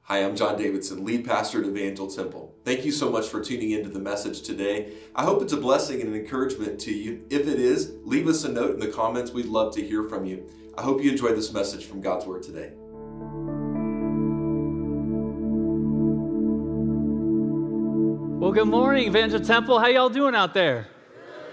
Hi, I'm John Davidson, lead pastor at Evangel Temple. Thank you so much for tuning into the message today. I hope it's a blessing and an encouragement to you. If it is, leave us a note in the comments. We'd love to hear from you. I hope you enjoyed this message from God's Word today. Well, good morning, Evangel Temple. How y'all doing out there?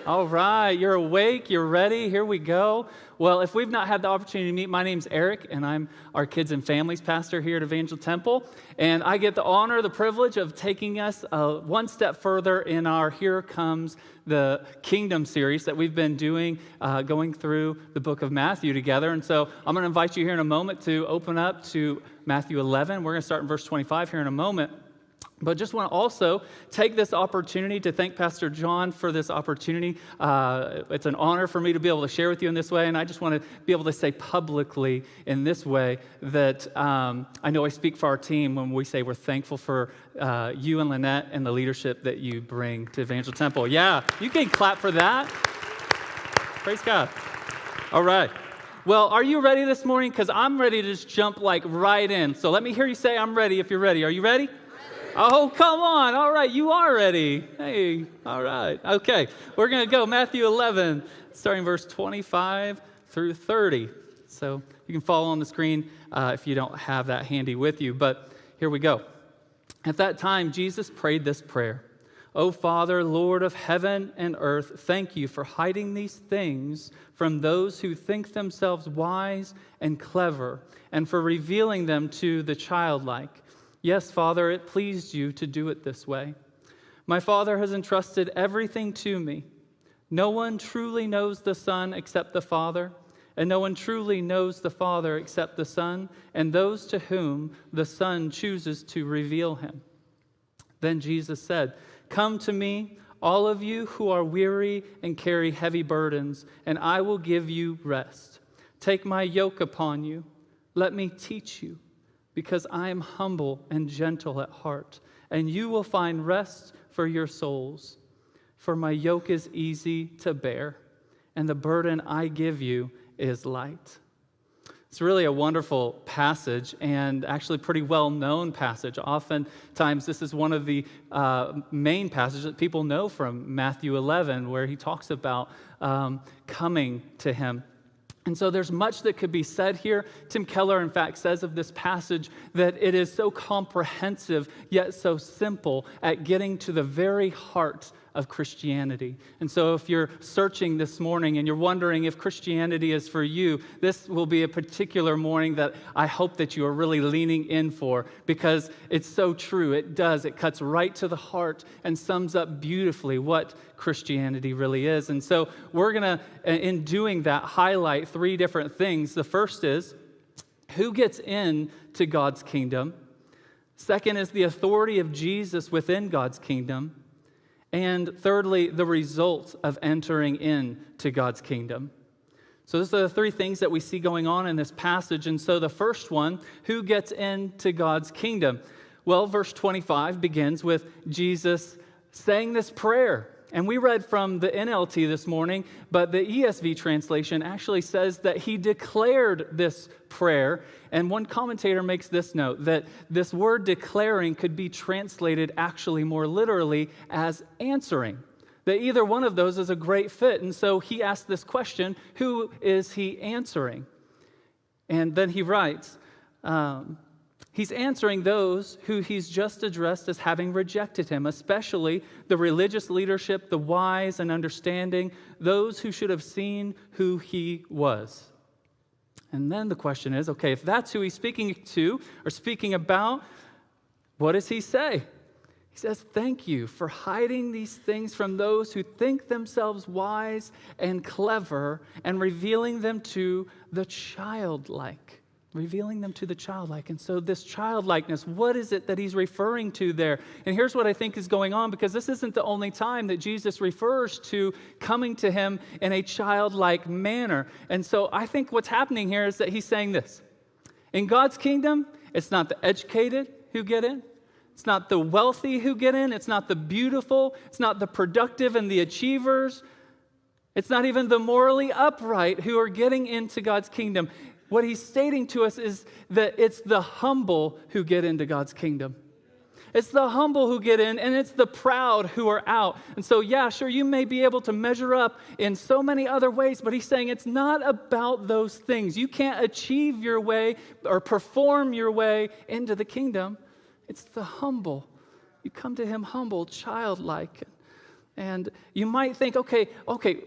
All right, you're awake, you're ready, here we go. Well, if we've not had the opportunity to meet, my name's Eric, and I'm our kids and families pastor here at Evangel Temple, and I get the honor, the privilege of taking us one step further in our Here Comes the Kingdom series that we've been doing, going through the book of Matthew together. And so I'm going to invite you here in a moment to open up to Matthew 11. We're going to start in verse 25 here in a moment. But just want to also take this opportunity to thank Pastor John for this opportunity. It's an honor for me to be able to share with you in this way, and I just want to be able to say publicly in this way that I know I speak for our team when we say we're thankful for you and Lynette and the leadership that you bring to Evangel Temple. Yeah, you can clap for that. Praise God. All right. Well, are you ready this morning? Because I'm ready to just jump right in. So let me hear you say I'm ready if you're ready. Are you ready? Oh, come on. All right, you are ready. Hey, all right. Okay, we're going to go Matthew 11, starting verse 25 through 30. So you can follow on the screen if you don't have that handy with you. But here we go. At that time, Jesus prayed this prayer. O Father, Lord of heaven and earth, thank you for hiding these things from those who think themselves wise and clever, and for revealing them to the childlike. Yes, Father, it pleased you to do it this way. My Father has entrusted everything to me. No one truly knows the Son except the Father, and no one truly knows the Father except the Son, and those to whom the Son chooses to reveal him. Then Jesus said, Come to me, all of you who are weary and carry heavy burdens, and I will give you rest. Take my yoke upon you. Let me teach you. Because I am humble and gentle at heart, and you will find rest for your souls. For my yoke is easy to bear, and the burden I give you is light. It's really a wonderful passage, and actually pretty well-known passage. Oftentimes, this is one of the main passages that people know from Matthew 11, where he talks about coming to him. And so there's much that could be said here. Tim Keller, in fact, says of this passage that it is so comprehensive, yet so simple at getting to the very heart of Christianity. And so if you're searching this morning and you're wondering if Christianity is for you, this will be a particular morning that I hope that you are really leaning in for, because it's so true. It does. It cuts right to the heart and sums up beautifully what Christianity really is. And so we're going to, in doing that, highlight three different things. The first is who gets into God's kingdom. Second is the authority of Jesus within God's kingdom. And thirdly, the results of entering into God's kingdom. So those are the three things that we see going on in this passage. And so the first one, who gets into God's kingdom? Well, verse 25 begins with Jesus saying this prayer. And we read from the NLT this morning, but the ESV translation actually says that he declared this prayer. And one commentator makes this note, that this word declaring could be translated actually more literally as answering. That either one of those is a great fit. And so he asked this question, who is he answering? And then he writes, he's answering those who he's just addressed as having rejected him, especially the religious leadership, the wise and understanding, those who should have seen who he was. And then the question is, okay, if that's who he's speaking to or speaking about, what does he say? He says, thank you for hiding these things from those who think themselves wise and clever and revealing them to the childlike. Revealing them to the childlike. And so this childlikeness, what is it that he's referring to there? And here's what I think is going on, because this isn't the only time that Jesus refers to coming to him in a childlike manner. And so I think what's happening here is that he's saying this. In God's kingdom, it's not the educated who get in. It's not the wealthy who get in. It's not the beautiful. It's not the productive and the achievers. It's not even the morally upright who are getting into God's kingdom. What he's stating to us is that it's the humble who get into God's kingdom. It's the humble who get in, and it's the proud who are out. And so, yeah, sure, you may be able to measure up in so many other ways, but he's saying it's not about those things. You can't achieve your way or perform your way into the kingdom. It's the humble. You come to him humble, childlike. And you might think, okay,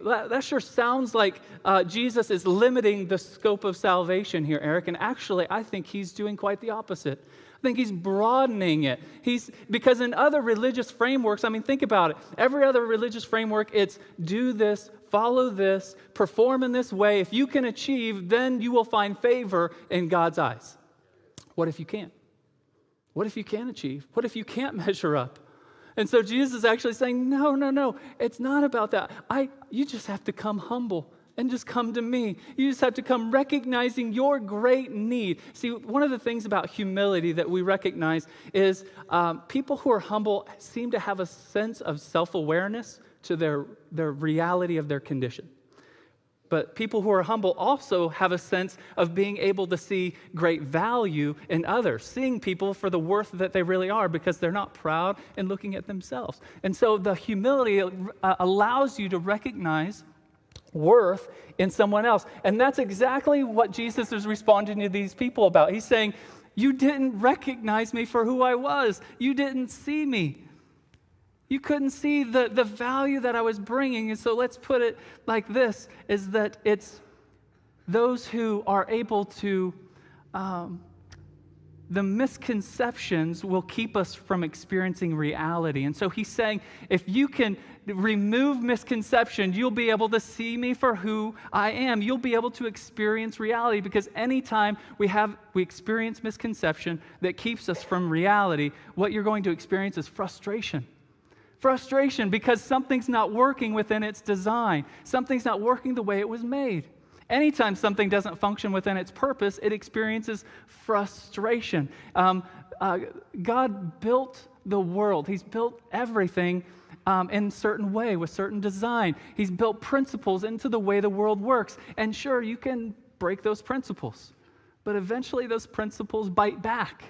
that sure sounds like Jesus is limiting the scope of salvation here, Eric. And actually, I think he's doing quite the opposite. I think he's broadening it. Because in other religious frameworks, I mean, think about it. Every other religious framework, it's do this, follow this, perform in this way. If you can achieve, then you will find favor in God's eyes. What if you can't? What if you can't achieve? What if you can't measure up? And so Jesus is actually saying, no, it's not about that. You just have to come humble and just come to me. You just have to come recognizing your great need. See, one of the things about humility that we recognize is people who are humble seem to have a sense of self-awareness to their reality of their condition. But people who are humble also have a sense of being able to see great value in others, seeing people for the worth that they really are because they're not proud and looking at themselves. And so the humility allows you to recognize worth in someone else. And that's exactly what Jesus is responding to these people about. He's saying, you didn't recognize me for who I was. You didn't see me. You couldn't see the value that I was bringing. And so let's put it like this, is that it's those who are able to, the misconceptions will keep us from experiencing reality. And so he's saying, if you can remove misconception, you'll be able to see me for who I am. You'll be able to experience reality, because anytime we experience misconception that keeps us from reality, what you're going to experience is frustration. Frustration because something's not working within its design. Something's not working the way it was made. Anytime something doesn't function within its purpose, it experiences frustration. God built the world. He's built everything in a certain way with certain design. He's built principles into the way the world works. And sure, you can break those principles, but eventually those principles bite back.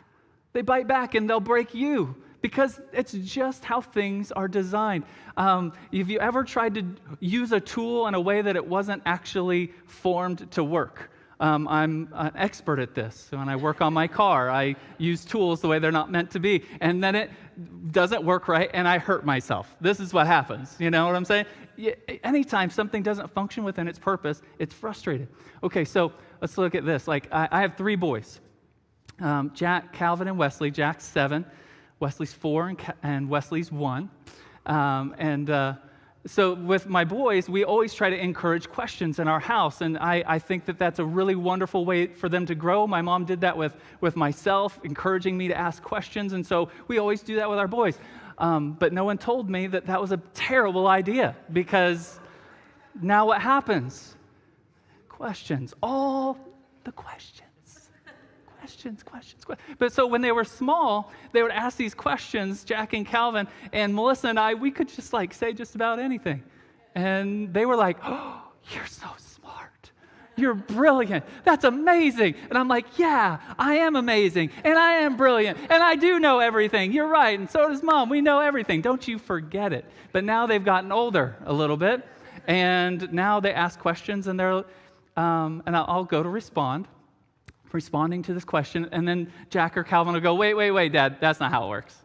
They bite back and they'll break you, because it's just how things are designed. Have you ever tried to use a tool in a way that it wasn't actually formed to work? I'm an expert at this. When I work on my car, I use tools the way they're not meant to be, and then it doesn't work right, and I hurt myself. This is what happens. You know what I'm saying? Anytime something doesn't function within its purpose, it's frustrated. Okay, so let's look at this. Like, I have 3 boys, Jack, Calvin, and Wesley. Jack's 7. Wesley's 4 and Wesley's 1. So with my boys, we always try to encourage questions in our house. And I think that that's a really wonderful way for them to grow. My mom did that with myself, encouraging me to ask questions. And so we always do that with our boys. But no one told me that that was a terrible idea, because now what happens? Questions. All the questions. Questions. But so when they were small, they would ask these questions, Jack and Calvin, and Melissa and I, we could just say just about anything. And they were like, oh, you're so smart. You're brilliant. That's amazing. And I'm like, yeah, I am amazing. And I am brilliant. And I do know everything. You're right. And so does Mom. We know everything. Don't you forget it. But now they've gotten older a little bit. And now they ask questions, and I'll go to responding to this question, and then Jack or Calvin will go, wait, Dad, that's not how it works.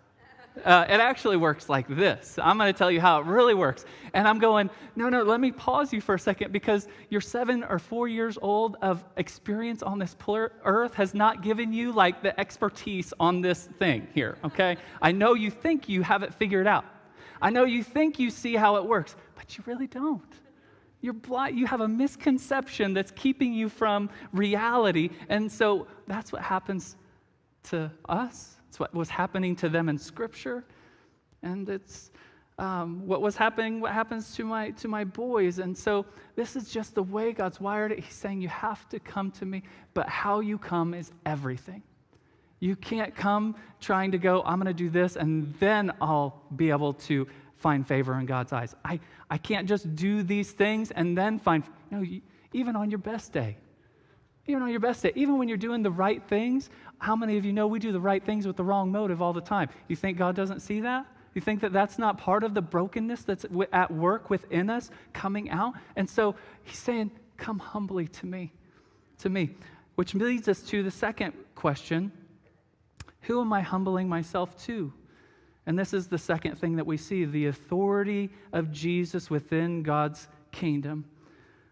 It actually works like this. I'm going to tell you how it really works. And I'm going, no, let me pause you for a second, because your 7 or 4 years old of experience on this earth has not given you like the expertise on this thing here, okay? I know you think you have it figured out. I know you think you see how it works, but you really don't. You're blind. You have a misconception that's keeping you from reality. And so that's what happens to us. It's what was happening to them in Scripture. And it's what happens to my boys. And so this is just the way God's wired it. He's saying you have to come to me, but how you come is everything. You can't come trying to go, I'm going to do this, and then I'll be able to find favor in God's eyes. I can't just do these things and then find, even on your best day, Even on your best day, even when you're doing the right things, how many of you know we do the right things with the wrong motive all the time? You think God doesn't see that? You think that that's not part of the brokenness that's at work within us coming out? And so he's saying, come humbly to me, which leads us to the second question. Who am I humbling myself to? And this is the second thing that we see, the authority of Jesus within God's kingdom.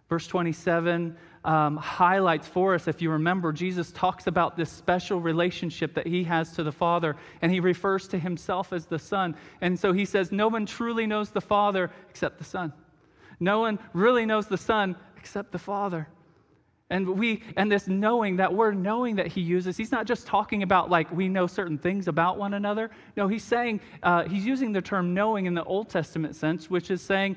Verse 27 highlights for us, if you remember, Jesus talks about this special relationship that he has to the Father, and he refers to himself as the Son. And so he says, no one truly knows the Father except the Son. No one really knows the Son except the Father. And this knowing, that word knowing that he uses, he's not just talking about like we know certain things about one another. No, he's saying, he's using the term knowing in the Old Testament sense, which is saying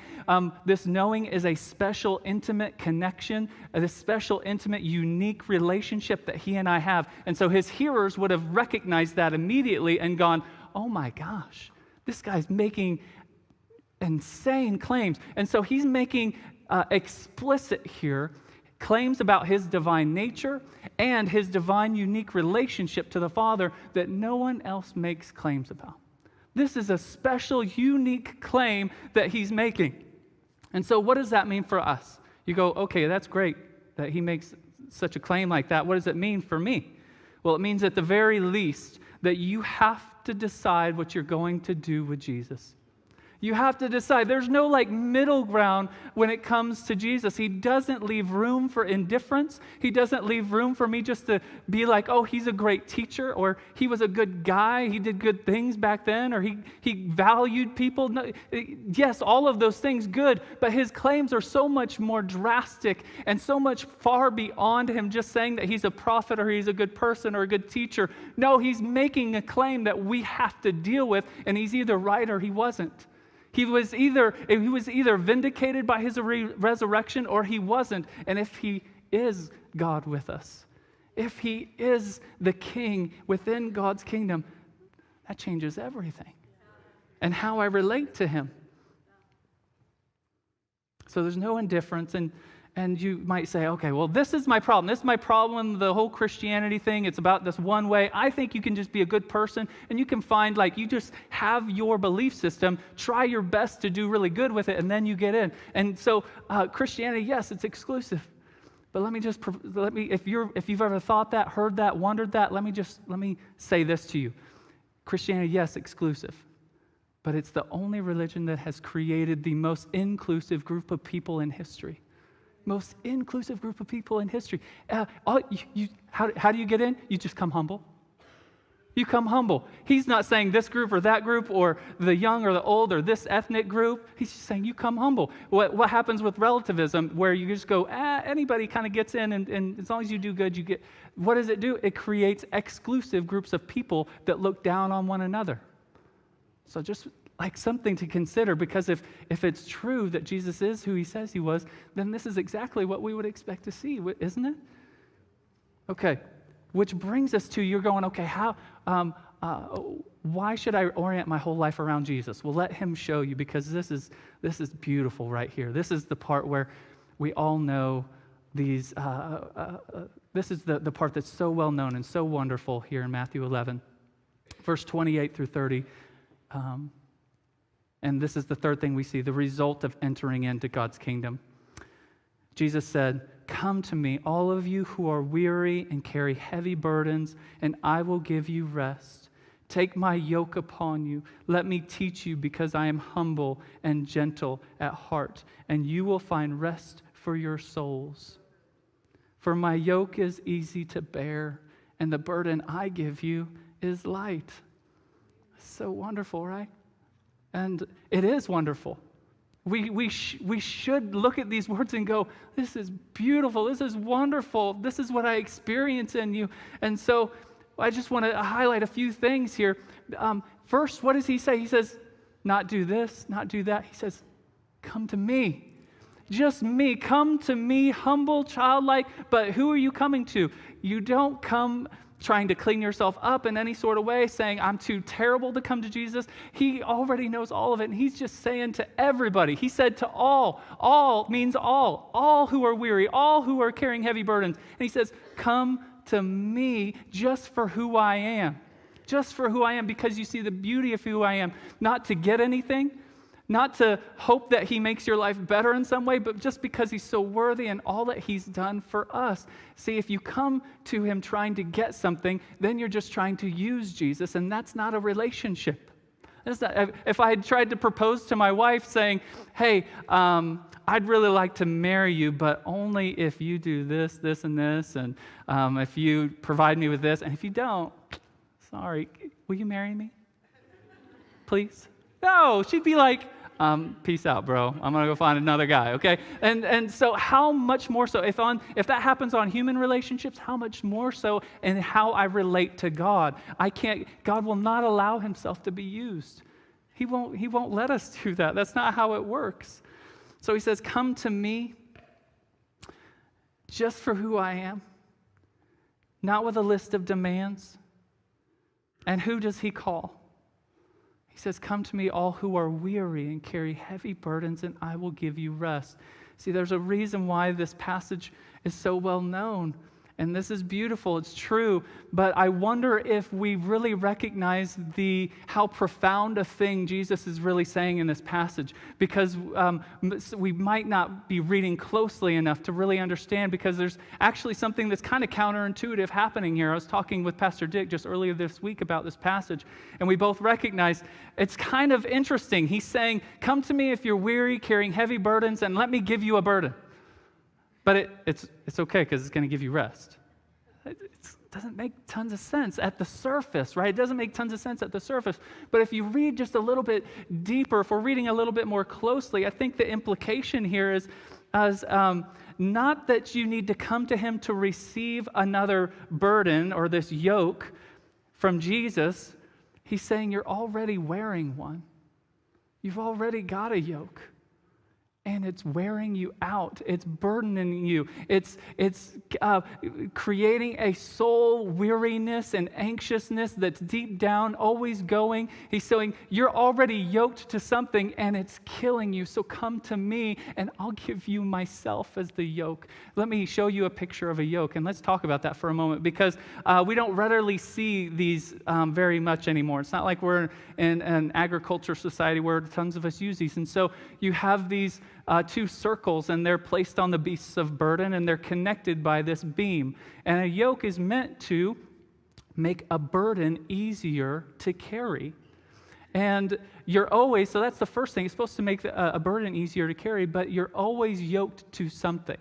this knowing is a special, intimate connection, this special, intimate, unique relationship that he and I have. And so his hearers would have recognized that immediately and gone, oh my gosh, this guy's making insane claims. And so he's making explicit here claims about his divine nature and his divine unique relationship to the Father that no one else makes claims about. This is a special, unique claim that he's making. And so what does that mean for us? You go, okay, that's great that he makes such a claim like that. What does it mean for me? Well, it means at the very least that you have to decide what you're going to do with Jesus. You have to decide. There's no like middle ground when it comes to Jesus. He doesn't leave room for indifference. He doesn't leave room for me just to be like, oh, he's a great teacher, or he was a good guy, he did good things back then, or he valued people. No, yes, all of those things good, but his claims are so much more drastic and so much far beyond him just saying that he's a prophet or he's a good person or a good teacher. No, he's making a claim that we have to deal with, and he's either right or he wasn't. He was either vindicated by his resurrection or he wasn't. And if he is God with us, if he is the king within God's kingdom, that changes everything and how I relate to him. So there's no indifference. And you might say, okay, well, this is my problem. This is my problem, the whole Christianity thing. It's about this one way. I think you can just be a good person, and you can find, like, you just have your belief system, try your best to do really good with it, and then you get in. And so Christianity, yes, it's exclusive. But let me, if you've ever thought that, heard that, wondered that, let me say this to you. Christianity, yes, exclusive. But it's the only religion that has created the most inclusive group of people in history. Most inclusive group of people in history. How do you get in? You just come humble. You come humble. He's not saying this group or that group or the young or the old or this ethnic group. He's just saying you come humble. What happens with relativism where you just go, anybody kind of gets in and as long as you do good, you get. What does it do? It creates exclusive groups of people that look down on one another. So just like something to consider, because if it's true that Jesus is who he says he was, then this is exactly what we would expect to see, isn't it? Okay, which brings us to, you're going, okay, why should I orient my whole life around Jesus? Well, let him show you, because this is beautiful right here. This is the part where we all know these, this is the part that's so well known and so wonderful here in Matthew 11, verse 28 through 30. And this is the third thing we see, the result of entering into God's kingdom. Jesus said, "Come to me, all of you who are weary and carry heavy burdens, and I will give you rest. Take my yoke upon you. Let me teach you, because I am humble and gentle at heart, and you will find rest for your souls. For my yoke is easy to bear, and the burden I give you is light." So wonderful, right? And it is wonderful. We should look at these words and go, this is beautiful, this is wonderful, this is what I experience in you. And so I just want to highlight a few things here. First, what does he say? He says, not do this, not do that. He says, come to me. Just me. Come to me, humble, childlike. But who are you coming to? You don't come trying to clean yourself up in any sort of way, saying, I'm too terrible to come to Jesus. He already knows all of it, and he's just saying to everybody. He said to all means all who are weary, all who are carrying heavy burdens. And he says, come to me just for who I am. Just for who I am, because you see the beauty of who I am. Not to get anything, not to hope that he makes your life better in some way, but just because he's so worthy and all that he's done for us. See, if you come to him trying to get something, then you're just trying to use Jesus, and that's not a relationship. That's not, if I had tried to propose to my wife saying, hey, I'd really like to marry you, but only if you do this, this, and this, and if you provide me with this, and if you don't, sorry, will you marry me? Please? No, she'd be like, peace out, bro. I'm going to go find another guy, okay? And so how much more so, if that happens on human relationships, how much more so in how I relate to God? God will not allow himself to be used. He won't let us do that. That's not how it works. So he says, come to me just for who I am, not with a list of demands. And who does he call? He says, come to me, all who are weary and carry heavy burdens, and I will give you rest. See, there's a reason why this passage is so well known. And this is beautiful, it's true, but I wonder if we really recognize how profound a thing Jesus is really saying in this passage, because we might not be reading closely enough to really understand, because there's actually something that's kind of counterintuitive happening here. I was talking with Pastor Dick just earlier this week about this passage, and we both recognize it's kind of interesting. He's saying, come to me if you're weary, carrying heavy burdens, and let me give you a burden. But it's okay because it's going to give you rest. It doesn't make tons of sense at the surface, right? It doesn't make tons of sense at the surface. But if you read just a little bit deeper, if we're reading a little bit more closely, I think the implication here is not that you need to come to him to receive another burden or this yoke from Jesus. He's saying you're already wearing one. You've already got a yoke. And it's wearing you out. It's burdening you. It's creating a soul weariness and anxiousness that's deep down, always going. He's saying, you're already yoked to something, and it's killing you. So come to me, and I'll give you myself as the yoke. Let me show you a picture of a yoke, and let's talk about that for a moment, because we don't readily see these very much anymore. It's not like we're in an agriculture society where tons of us use these. And so you have these two circles, and they're placed on the beasts of burden, and they're connected by this beam. And a yoke is meant to make a burden easier to carry. And you're always, so that's the first thing, it's supposed to make a burden easier to carry, but you're always yoked to something.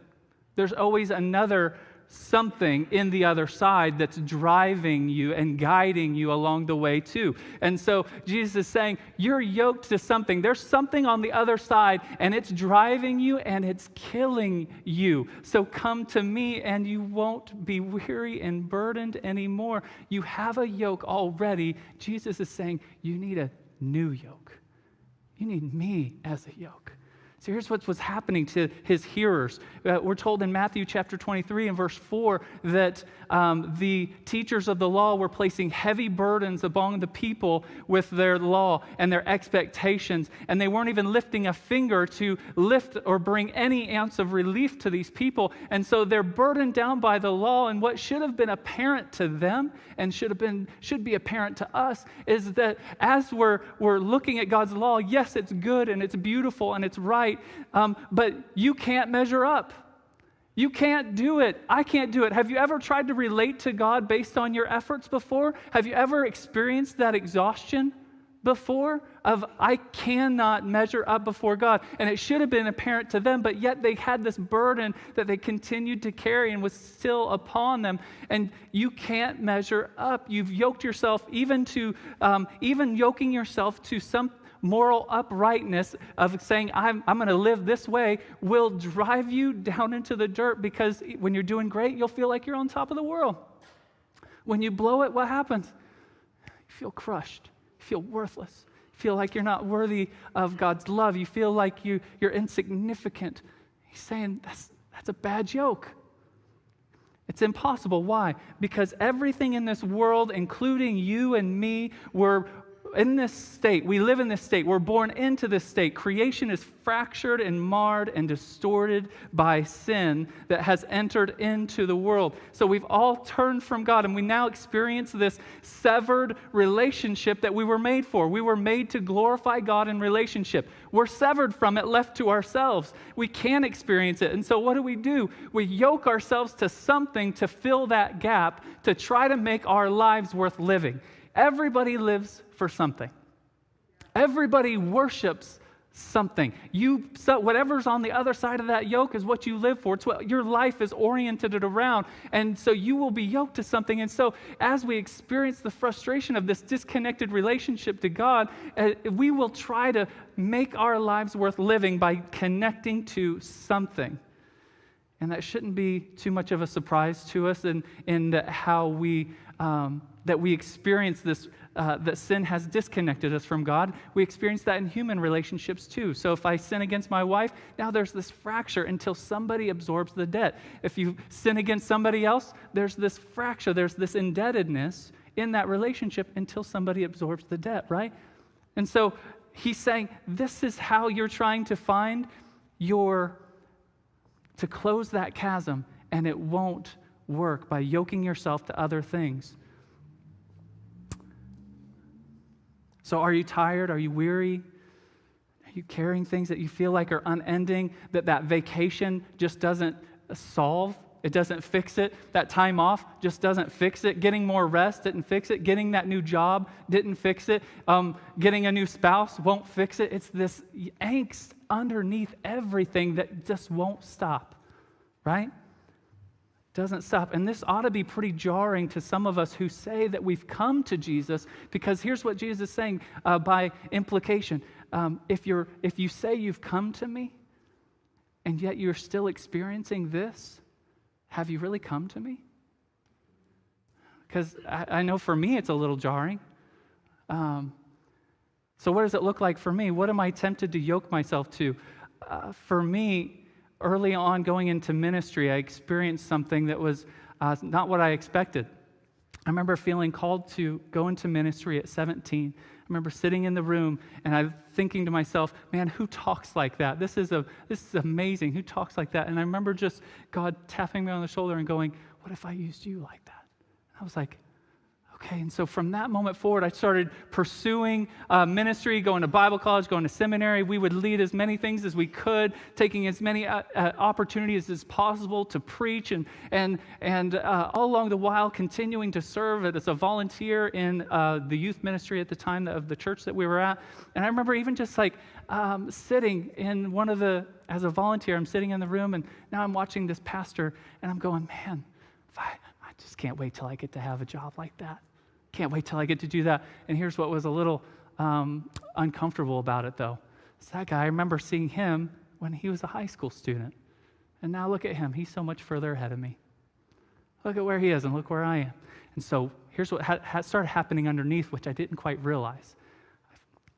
There's always another something in the other side that's driving you and guiding you along the way too. And so Jesus is saying, you're yoked to something. There's something on the other side, and it's driving you and it's killing you. So come to me and you won't be weary and burdened anymore. You have a yoke already. Jesus is saying, you need a new yoke. You need me as a yoke. So here's what was happening to his hearers. We're told in Matthew chapter 23 and verse 4 that the teachers of the law were placing heavy burdens upon the people with their law and their expectations, and they weren't even lifting a finger to lift or bring any ounce of relief to these people. And so they're burdened down by the law, and what should have been apparent to them and should be apparent to us is that as we're looking at God's law, yes, it's good and it's beautiful and it's right, but you can't measure up. You can't do it. I can't do it. Have you ever tried to relate to God based on your efforts before? Have you ever experienced that exhaustion before of I cannot measure up before God? And it should have been apparent to them, but yet they had this burden that they continued to carry and was still upon them. And you can't measure up. You've yoked yourself even yoking yourself to some moral uprightness of saying, I'm going to live this way, will drive you down into the dirt, because when you're doing great, you'll feel like you're on top of the world. When you blow it, what happens? You feel crushed. You feel worthless. You feel like you're not worthy of God's love. You feel like you're insignificant. He's saying that's a bad yoke. It's impossible. Why? Because everything in this world, including you and me, we're in this state. We live in this state. We're born into this state. Creation is fractured and marred and distorted by sin that has entered into the world. So we've all turned from God, and we now experience this severed relationship that we were made for. We were made to glorify God in relationship. We're severed from it, left to ourselves. We can't experience it. And so what do? We yoke ourselves to something to fill that gap, to try to make our lives worth living. Everybody lives for something. Everybody worships something. Whatever's on the other side of that yoke is what you live for. It's what your life is oriented around. And so you will be yoked to something. And so as we experience the frustration of this disconnected relationship to God, we will try to make our lives worth living by connecting to something. And that shouldn't be too much of a surprise to us in how we experience this, that sin has disconnected us from God. We experience that in human relationships too. So if I sin against my wife, now there's this fracture until somebody absorbs the debt. If you sin against somebody else, there's this fracture, there's this indebtedness in that relationship until somebody absorbs the debt, right? And so he's saying, this is how you're trying to find to close that chasm, and it won't work by yoking yourself to other things. So are you tired? Are you weary? Are you carrying things that you feel like are unending, that vacation just doesn't solve? It doesn't fix it. That time off just doesn't fix it. Getting more rest didn't fix it. Getting that new job didn't fix it. Getting a new spouse won't fix it. It's this angst underneath everything that just won't stop, right? Doesn't stop. And this ought to be pretty jarring to some of us who say that we've come to Jesus, because here's what Jesus is saying by implication. If you say you've come to me and yet you're still experiencing this, have you really come to me? Because I know for me it's a little jarring. So what does it look like for me? What am I tempted to yoke myself to? For me, early on going into ministry, I experienced something that was not what I expected. I remember feeling called to go into ministry at 17. I remember sitting in the room and I thinking to myself, man, who talks like that? This is amazing. Who talks like that? And I remember just God tapping me on the shoulder and going, what if I used you like that? And I was like, okay. And so from that moment forward, I started pursuing ministry, going to Bible college, going to seminary. We would lead as many things as we could, taking as many opportunities as possible to preach, and all along the while continuing to serve as a volunteer in the youth ministry at the time of the church that we were at. And I remember even just like sitting in as a volunteer, I'm sitting in the room, and now I'm watching this pastor, and I'm going, man, I just can't wait till I get to have a job like that. Can't wait till I get to do that. And here's what was a little uncomfortable about it, though. It's that guy, I remember seeing him when he was a high school student. And now look at him. He's so much further ahead of me. Look at where he is and look where I am. And so here's what started happening underneath, which I didn't quite realize.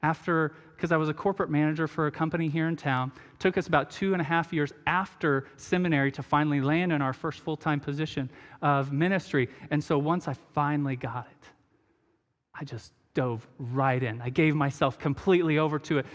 Because I was a corporate manager for a company here in town, took us about 2.5 years after seminary to finally land in our first full-time position of ministry. And so once I finally got it, I just dove right in. I gave myself completely over to it,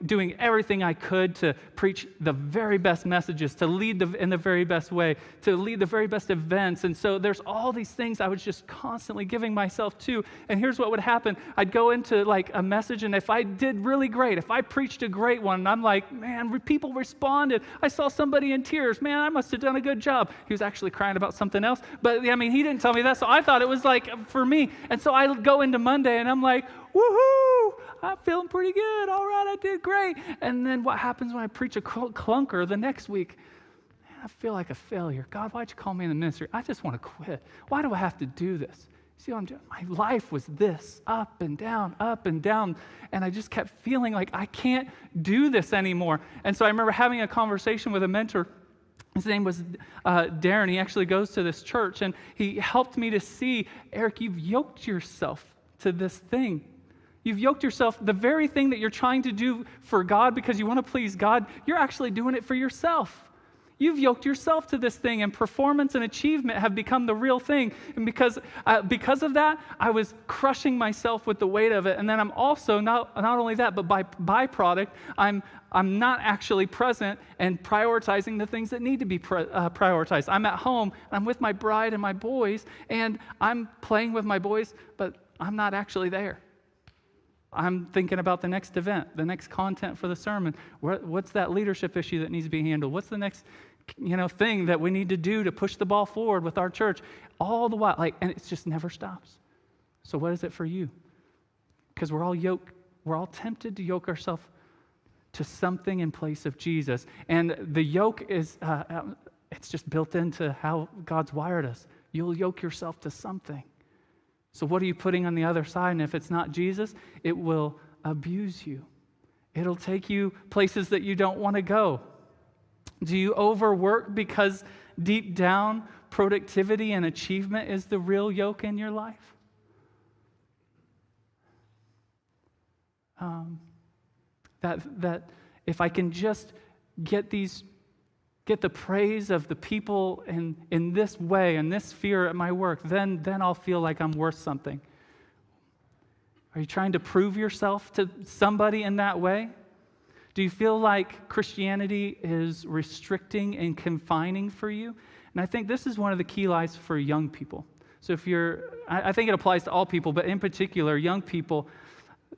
doing everything I could to preach the very best messages, to lead in the very best way, to lead the very best events. And so there's all these things I was just constantly giving myself to. And here's what would happen. I'd go into like a message, and if I did really great, if I preached a great one, and I'm like, man, people responded. I saw somebody in tears. Man, I must have done a good job. He was actually crying about something else. But I mean, he didn't tell me that, so I thought it was like for me. And so I go into Monday and I'm like, woohoo, I'm feeling pretty good. All right, I did great. And then what happens when I preach a clunker the next week? Man, I feel like a failure. God, why'd you call me in the ministry? I just want to quit. Why do I have to do this? See what I'm doing? My life was this, up and down, and I just kept feeling like I can't do this anymore. And so I remember having a conversation with a mentor. His name was Darren. He actually goes to this church, and he helped me to see, Eric, you've yoked yourself to this thing. You've yoked yourself, the very thing that you're trying to do for God because you want to please God, you're actually doing it for yourself. You've yoked yourself to this thing, and performance and achievement have become the real thing. And because of that, I was crushing myself with the weight of it. And then I'm also, not only that, but by byproduct, I'm not actually present and prioritizing the things that need to be prioritized. I'm at home, and I'm with my bride and my boys, and I'm playing with my boys, but I'm not actually there. I'm thinking about the next event, the next content for the sermon. What's that leadership issue that needs to be handled? What's the next, thing that we need to do to push the ball forward with our church? All the while, and it just never stops. So what is it for you? Because we're all tempted to yoke ourselves to something in place of Jesus. And the yoke is, it's just built into how God's wired us. You'll yoke yourself to something. So what are you putting on the other side? And if it's not Jesus, it will abuse you. It'll take you places that you don't want to go. Do you overwork because deep down productivity and achievement is the real yoke in your life? That if I can just get the praise of the people in this way, in this sphere at my work, then I'll feel like I'm worth something. Are you trying to prove yourself to somebody in that way? Do you feel like Christianity is restricting and confining for you? And I think this is one of the key lies for young people. So I think it applies to all people, but in particular, young people,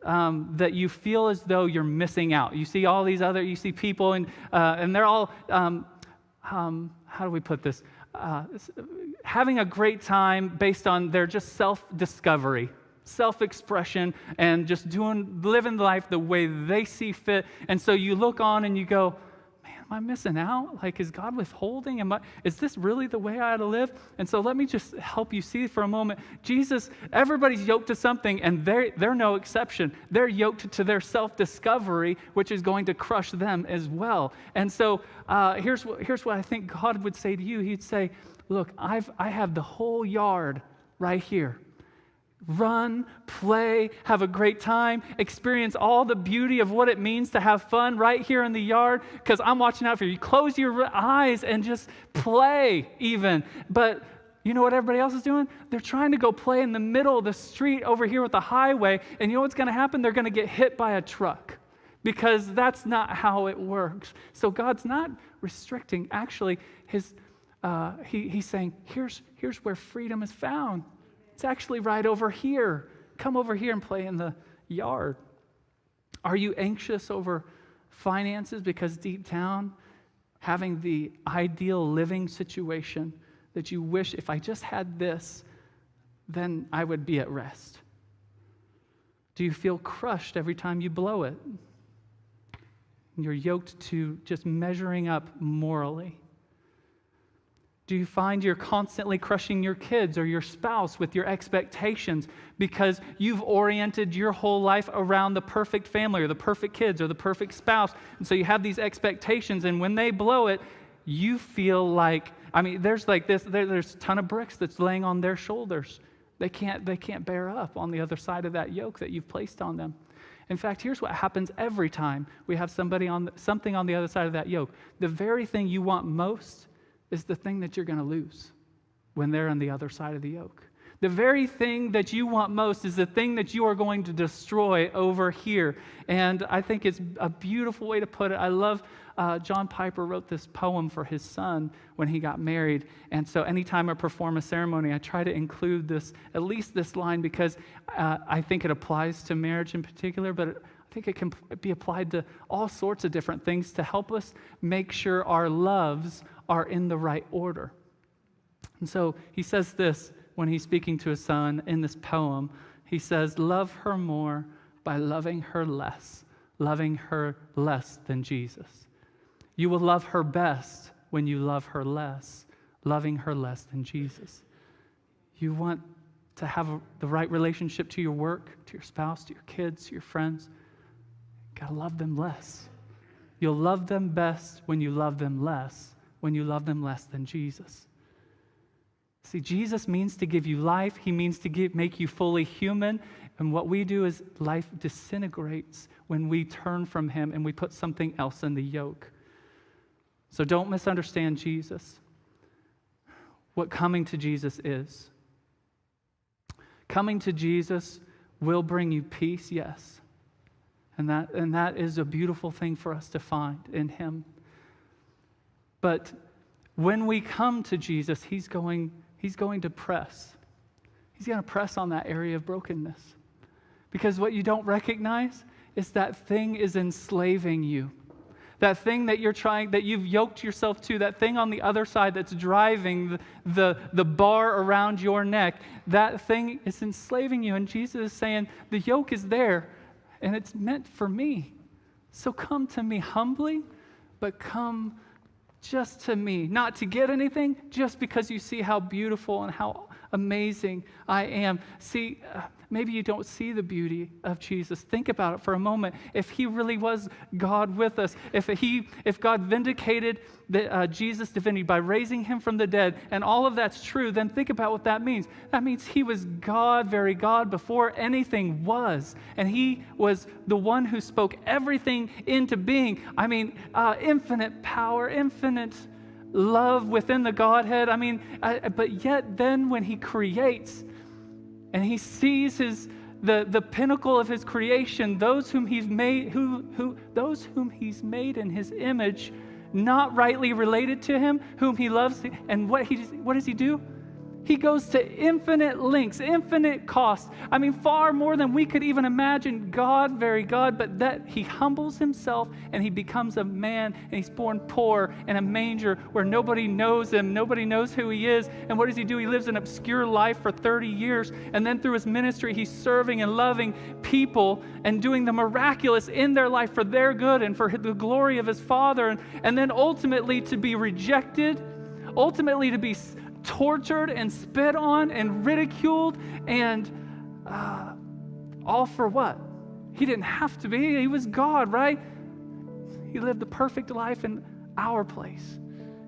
that you feel as though you're missing out. You see you see people, and they're all, how do we put this? Having a great time based on their just self-discovery, self-expression, and just living life the way they see fit. And so you look on and you go, man, am I missing out? Is God withholding? Is this really the way I ought to live? And so let me just help you see for a moment. Jesus, everybody's yoked to something, and they're no exception. They're yoked to their self-discovery, which is going to crush them as well. And so here's what I think God would say to you. He'd say, look, I have the whole yard right here. Run, play, have a great time, experience all the beauty of what it means to have fun right here in the yard, because I'm watching out for you. Close your eyes and just play even. But you know what everybody else is doing? They're trying to go play in the middle of the street over here with the highway, and you know what's going to happen? They're going to get hit by a truck, because that's not how it works. So God's not restricting. Actually, he's saying, here's where freedom is found. It's actually right over here. Come over here and play in the yard. Are you anxious over finances because deep down, having the ideal living situation that you wish, if I just had this, then I would be at rest? Do you feel crushed every time you blow it? You're yoked to just measuring up morally. Do you find you're constantly crushing your kids or your spouse with your expectations because you've oriented your whole life around the perfect family or the perfect kids or the perfect spouse? And so you have these expectations, and when they blow it, you feel like, there's a ton of bricks that's laying on their shoulders. They can't bear up on the other side of that yoke that you've placed on them. In fact, here's what happens every time we have something on the other side of that yoke. The very thing you want most is the thing that you're going to lose when they're on the other side of the yoke. The very thing that you want most is the thing that you are going to destroy over here. And I think it's a beautiful way to put it. I love John Piper wrote this poem for his son when he got married. And so anytime I perform a ceremony, I try to include at least this line, because I think it applies to marriage in particular, but I think it can be applied to all sorts of different things to help us make sure our loves are in the right order. And so he says this when he's speaking to his son in this poem. He says, love her more by loving her less than Jesus. You will love her best when you love her less, loving her less than Jesus. You want to have the right relationship to your work, to your spouse, to your kids, to your friends. You gotta love them less. You'll love them best when you love them less than Jesus. See, Jesus means to give you life. He means to make you fully human. And what we do is life disintegrates when we turn from him and we put something else in the yoke. So don't misunderstand Jesus. What coming to Jesus is. Coming to Jesus will bring you peace, yes. And that is a beautiful thing for us to find in him. But when we come to Jesus, he's going to press. He's going to press on that area of brokenness. Because what you don't recognize is that thing is enslaving you. That thing that you've yoked yourself to, that thing on the other side that's driving the bar around your neck, that thing is enslaving you. And Jesus is saying, the yoke is there, and it's meant for me. So come to me humbly, but come just to me. Not to get anything, just because you see how beautiful and how amazing I am. See, maybe you don't see the beauty of Jesus. Think about it for a moment. If he really was God with us, if God vindicated Jesus' divinity by raising him from the dead, and all of that's true, then think about what that means. That means he was God, very God, before anything was. And he was the one who spoke everything into being. I mean, infinite power, infinite love within the Godhead. I mean, but yet then when he creates and he sees the pinnacle of his creation, those whom he's made, those whom he's made in his image, not rightly related to him, whom he loves, and what does he do? He goes to infinite lengths, infinite costs. I mean, far more than we could even imagine. God, very God, but that he humbles himself and he becomes a man, and he's born poor in a manger where nobody knows him, nobody knows who he is. And what does he do? He lives an obscure life for 30 years. And then through his ministry, he's serving and loving people and doing the miraculous in their life for their good and for the glory of his Father. And then ultimately to be rejected, ultimately to be tortured and spit on and ridiculed, and all for what? He didn't have to be. He was God, right? He lived the perfect life in our place.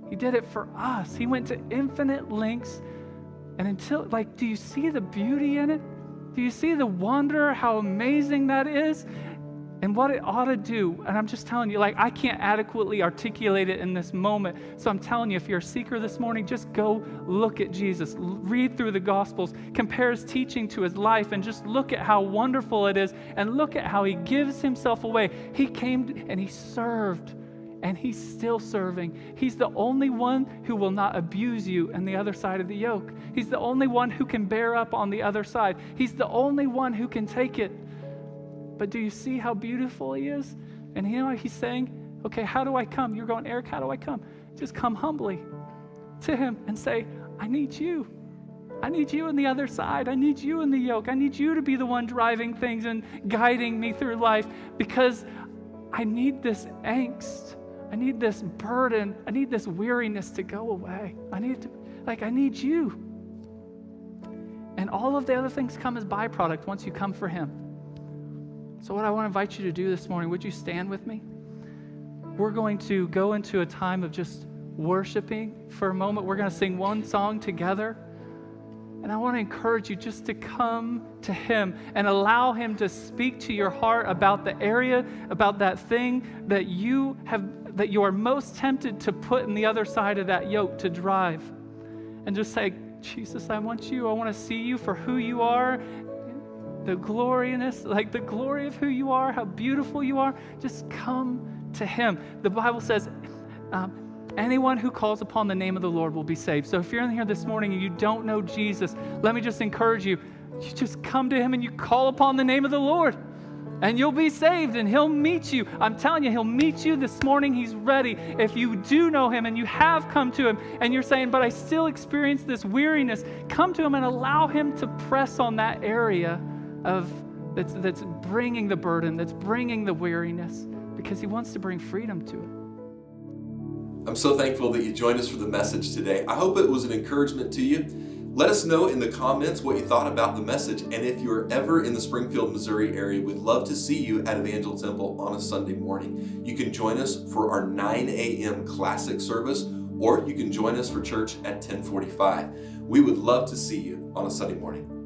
He did it for us. He went to infinite lengths. And do you see the beauty in it? Do you see the wonder, how amazing that is? And what it ought to do, and I'm just telling you, I can't adequately articulate it in this moment. So I'm telling you, if you're a seeker this morning, just go look at Jesus. Read through the Gospels, compare his teaching to his life, and just look at how wonderful it is, and look at how he gives himself away. He came and he served, and he's still serving. He's the only one who will not abuse you on the other side of the yoke. He's the only one who can bear up on the other side. He's the only one who can take it. But do you see how beautiful he is? And you know what he's saying? Okay, how do I come? You're going, Eric, how do I come? Just come humbly to him and say, I need you. I need you on the other side. I need you in the yoke. I need you to be the one driving things and guiding me through life, because I need this angst. I need this burden. I need this weariness to go away. I need you. And all of the other things come as byproduct once you come for him. So what I want to invite you to do this morning, would you stand with me? We're going to go into a time of just worshiping for a moment. We're going to sing one song together. And I want to encourage you just to come to him and allow him to speak to your heart about the area, about that thing that you are most tempted to put in the other side of that yoke to drive. And just say, Jesus, I want you. I want to see you for who you are. The gloriness, the glory of who you are, how beautiful you are. Just come to him. The Bible says, anyone who calls upon the name of the Lord will be saved. So if you're in here this morning and you don't know Jesus, let me just encourage you. You just come to him and you call upon the name of the Lord, and you'll be saved, and he'll meet you. I'm telling you, he'll meet you this morning. He's ready. If you do know him and you have come to him and you're saying, but I still experience this weariness, come to him and allow him to press on that area that's bringing the burden, that's bringing the weariness, because he wants to bring freedom to it. I'm so thankful that you joined us for the message today. I hope it was an encouragement to you. Let us know in the comments what you thought about the message, and if you're ever in the Springfield, Missouri area, we'd love to see you at Evangel Temple on a Sunday morning. You can join us for our 9 a.m. classic service, or you can join us for church at 10:45. We would love to see you on a Sunday morning.